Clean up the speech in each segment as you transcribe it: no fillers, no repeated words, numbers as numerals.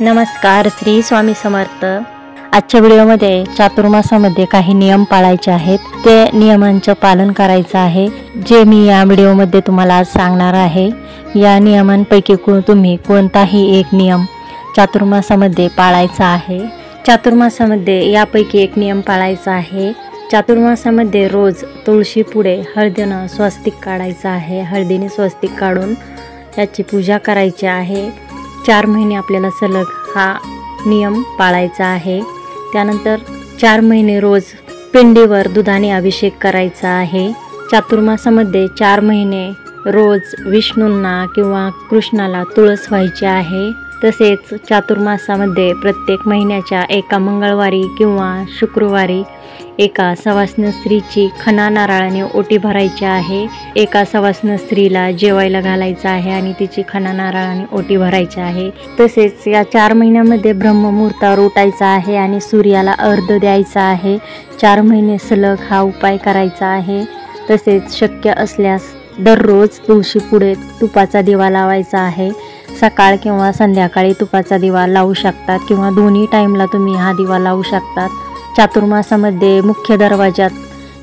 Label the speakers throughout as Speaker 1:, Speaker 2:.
Speaker 1: नमस्कार, श्री स्वामी समर्थ। आजच्या व्हिडिओमध्ये चातुर्मासामध्ये काही नियम पाळायचे आहेत, ते नियमांचं पालन करायचं आहे, जे मी या व्हिडिओमध्ये तुम्हाला सांगणार आहे। या नियमांपैकी तुम्ही कोणताही एक नियम चातुर्मासामध्ये पाळायचा आहे। चातुर्मासामध्ये यापैकी एक नियम पाळायचा आहे। चातुर्मासामध्ये रोज तुळशी पुढे हळदीने स्वस्तिक काढायचं आहे। हळदीने स्वस्तिक काढून याची पूजा करायची आहे। 4 महिने आपल्याला सलग हा नियम पाळायचा आहे। त्यानंतर 4 महिने रोज पिंडीवर दुधाने अभिषेक करायचा आहे। चातुर्मासामध्ये 4 महिने रोज विष्णूंना किंवा कृष्णाला तुळस व्हायची आहे। तसेच चातुर्मासामध्ये प्रत्येक महिन्याच्या एका मंगळवारी किंवा शुक्रवारी एका सवाष्ण स्त्रीची खणा नारळाने ओटी भरायची आहे। एका सवाष्ण स्त्रीला जेवायला घालायचं आहे आणि तिची खणा नारळाने ओटी भरायची आहे। तसेच या 4 महिन्यामध्ये ब्रह्ममुहूर्तावर उठायचं आहे आणि सूर्याला अर्घ्य द्यायचा आहे। 4 महिने सलग हा उपाय करायचा आहे। तसेच शक्य असल्यास दररोज तुळशी पुढे तुपाचा दिवा लावायचा आहे। सकाळ किंवा संध्याकाळी तुपाचा दिवा लावू शकतात किंवा दोन्ही टाइमला तुम्ही हा दिवा लावू शकतात। चातुर्मासामध्ये मुख्य दरवाजात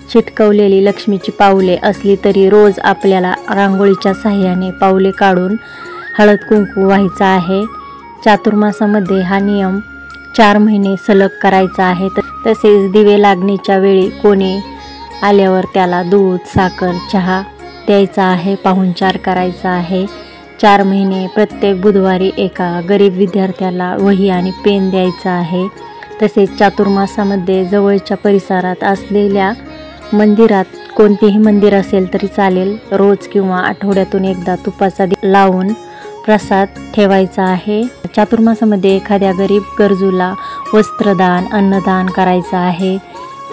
Speaker 1: चिटकवलेली लक्ष्मीची पावले असली तरी रोज आपल्याला रांगोळीच्या साहाय्याने पावले काढून हळद कुंकू व्हायचं आहे। चातुर्मासामध्ये हा नियम 4 महिने सलग करायचा आहे। तसेच दिवे लागणीच्या वेळी कोणी आल्यावर त्याला दूध, साखर, चहा द्यायचा आहे, पाहुणचार करायचा आहे। 4 महिने प्रत्येक बुधवारी एका गरीब विद्यार्थ्याला वही आणि पेन द्यायचा आहे। तसेच चातुर्मासामध्ये जवळच्या परिसरात असलेल्या मंदिरात, कोणतेही मंदिर असेल तरी चालेल, रोज किंवा आठवड्यातून एकदा तुपाचा दिवा लावून प्रसाद ठेवायचा आहे। चातुर्मासामध्ये एखाद्या गरीब गरजूला वस्त्रदान, अन्नदान करायचं आहे।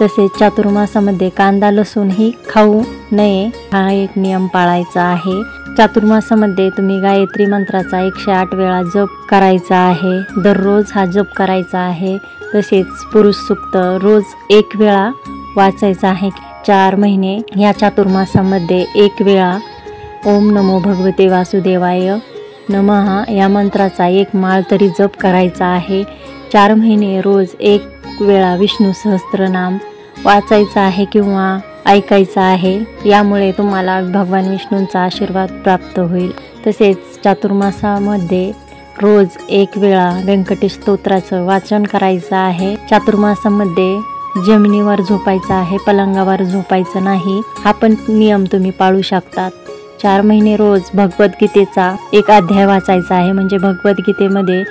Speaker 1: तसेच चातुर्मासामध्ये कांदा लसूणही खाऊ नये, हा एक नियम पाळायचा आहे। चातुर्मासामध्ये तुम्ही गायत्री मंत्राचा 108 वेळा जप करायचा आहे। दररोज हा जप करायचा आहे। तसेच पुरुष सूक्त रोज 1 वेळा वाचायचा आहे। 4 महिने या चातुर्मासामध्ये 1 वेळा ओम नमो भगवते वासुदेवाय नमः या मंत्राचा 1 माळ तरी जप करायचा आहे। 4 महिने रोज 1 वेळा विष्णू सहस्त्रनाम वाचायचा आहे किंवा ऐकायचा आहे। यामुळे तुम्हाला भगवान विष्णूंचा आशीर्वाद प्राप्त होईल। तसेच चातुर्मासामध्ये रोज 1 वेळा व्यंकटेश स्तोत्राचं वाचन करायचं आहे। चातुर्मासामध्ये जमिनीवर झोपायचं आहे, पलंगावर झोपायचं नाही, हा पण नियम तुम्ही पाळू शकतात। 4 महिने रोज भगवद्गीतेचा 1 अध्याय वाचायचा आहे, म्हणजे भगवद्गीतेमध्ये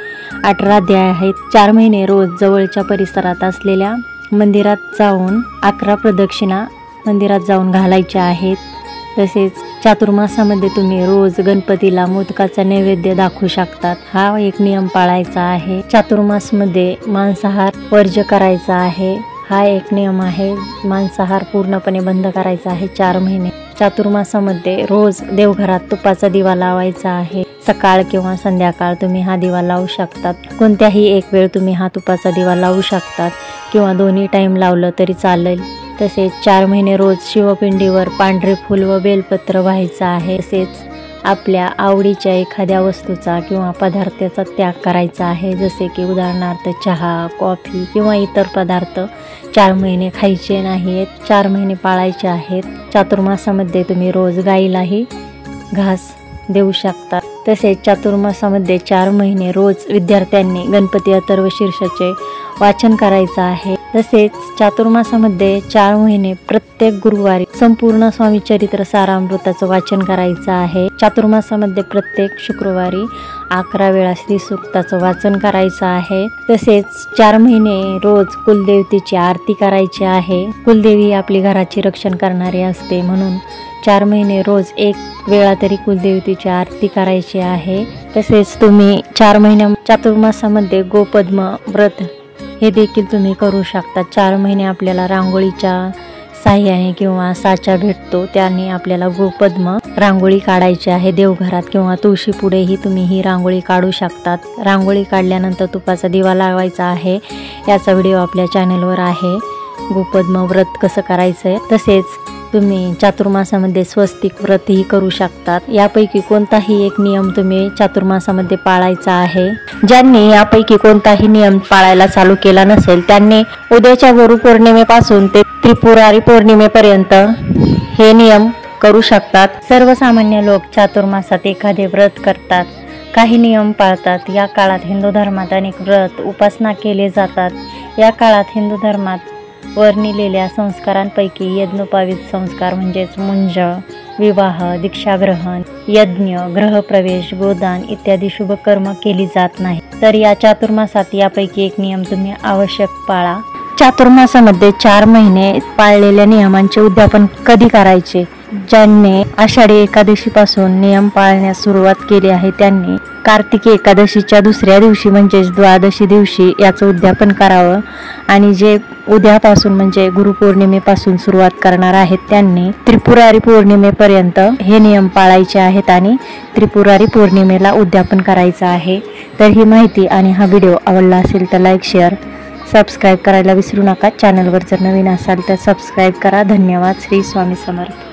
Speaker 1: 18 अध्याय आहेत। 4 महिने रोज जवळच्या परिसरात असलेल्या मंदिरात जाऊन 11 प्रदक्षिणा मंदिरात जाऊन घालायच्या आहेत। तसेच चातुर्मासामध्ये तुम्ही रोज गणपतीला मोदकाचा नैवेद्य दाखवू शकतात, हा एक नियम पाळायचा आहे। चातुर्मासमध्ये मांसाहार वर्ज्य करायचा आहे, हा एक नियम आहे। मांसाहार पूर्णपणे बंद करायचा आहे 4 महिने। चातुर्मासामध्ये रोज देवघरात तुपाचा दिवा लावायचा आहे। सकाळ किंवा संध्याकाळ तुम्ही हा दिवा लावू शकतात। कोणत्याही एक वेळ तुम्ही हा तुपाचा दिवा लावू शकतात किंवा दोन्ही टाइम लावलं तरी चालेल। तसेच 4 महिने रोज शिवपिंडीवर पांढरे फूल व बेलपत्र व्हायचं आहे। तसेच आपल्या आवडीच्या एखाद्या वस्तूचा किंवा पदार्थाचा त्याग करायचा आहे, जसे की उदाहरणार्थ चहा, कॉफी किंवा इतर पदार्थ 4 महिने खायचे नाहीत, 4 महिने पाळायचे आहेत। चातुर्मासामध्ये तुम्ही रोज गाईलाही घास देऊ शकता। तसेच चातुर्मासामध्ये 4 महिने रोज विद्यार्थ्यांनी गणपती अथर्वशीर्षाचे वाचन करायचं आहे। तसेच चातुर्मासामध्ये 4 महिने प्रत्येक गुरुवारी संपूर्ण स्वामी चरित्र सारामृताचं वाचन करायचं आहे। चातुर्मासामध्ये प्रत्येक शुक्रवारी 11 वेळा श्री सूक्ताचं वाचन करायचं आहे। तसेच 4 महिने रोज कुलदेवतेची आरती करायची आहे। कुलदेवी आपली घराची रक्षण करणारी असते, म्हणून 4 महिने रोज 1 वेळा तरी कुलदेवतेची आरती करायची आहे। तसेच तुम्ही 4 महिन्या चातुर्मासामध्ये गोपद्म व्रत हे देखील तुम्ही करू शकता। 4 महिने आपल्याला रांगोळीच्या साह्याने किंवा साचा भेटतो, त्याने आपल्याला गोपद्म रांगोळी काढायची आहे। देवघरात किंवा तुळशी पुढेही तुम्ही ही रांगोळी काढू शकतात। रांगोळी काढल्यानंतर तुपाचा दिवा लावायचा आहे, याचा व्हिडिओ आपल्या चॅनलवर आहे। गोपद्म व्रत कसं करायचं आहे, तसेच तुम्ही चातुर्मासामध्ये स्वस्तिक व्रतही करू शकतात। यापैकी कोणताही एक नियम तुम्ही चातुर्मासामध्ये पाळायचा आहे। ज्यांनी यापैकी कोणताही नियम पाळायला चालू केला नसेल त्यांनी उद्याच्या गुरुपौर्णिमेपासून ते त्रिपुरारी पौर्णिमेपर्यंत हे नियम करू शकतात। सर्वसामान्य लोक चातुर्मासात एखादे व्रत करतात, काही नियम पाळतात। या काळात हिंदू धर्मात अनेक व्रत उपासना केले जातात। या काळात हिंदू धर्मात वर्णिलेल्या संस्कारांपैकी यज्ञोपवीत संस्कार म्हणजेच मुंज, विवाह, दीक्षाग्रहण, यज्ञ, ग्रहप्रवेश, गोदान इत्यादी शुभ कर्म केली जात नाही। तर या चातुर्मासात यापैकी एक नियम तुम्ही आवश्यक पाळा। चातुर्मासामध्ये 4 महिने पाळलेल्या नियमांचे उद्यापन कधी करायचे? ज्यांनी आषाढी एकादशीपासून नियम पाळण्यास सुरुवात केली आहे त्यांनी कार्तिकी एकादशीच्या दुसऱ्या दिवशी म्हणजेच द्वादशी दिवशी याचं उद्यापन करावं। आणि जे उद्यापासून म्हणजे गुरुपौर्णिमेपासून सुरुवात करणार आहेत त्यांनी त्रिपुरारी पौर्णिमेपर्यंत हे नियम पाळायचे आहेत आणि त्रिपुरारी पौर्णिमेला उद्यापन करायचं आहे। तर ही माहिती आणि हा व्हिडिओ आवडला असेल तर लाईक, शेअर, सबस्क्राईब करायला विसरू नका। चॅनलवर जर नवीन असाल तर सबस्क्राईब करा। धन्यवाद। श्री स्वामी समर्थ।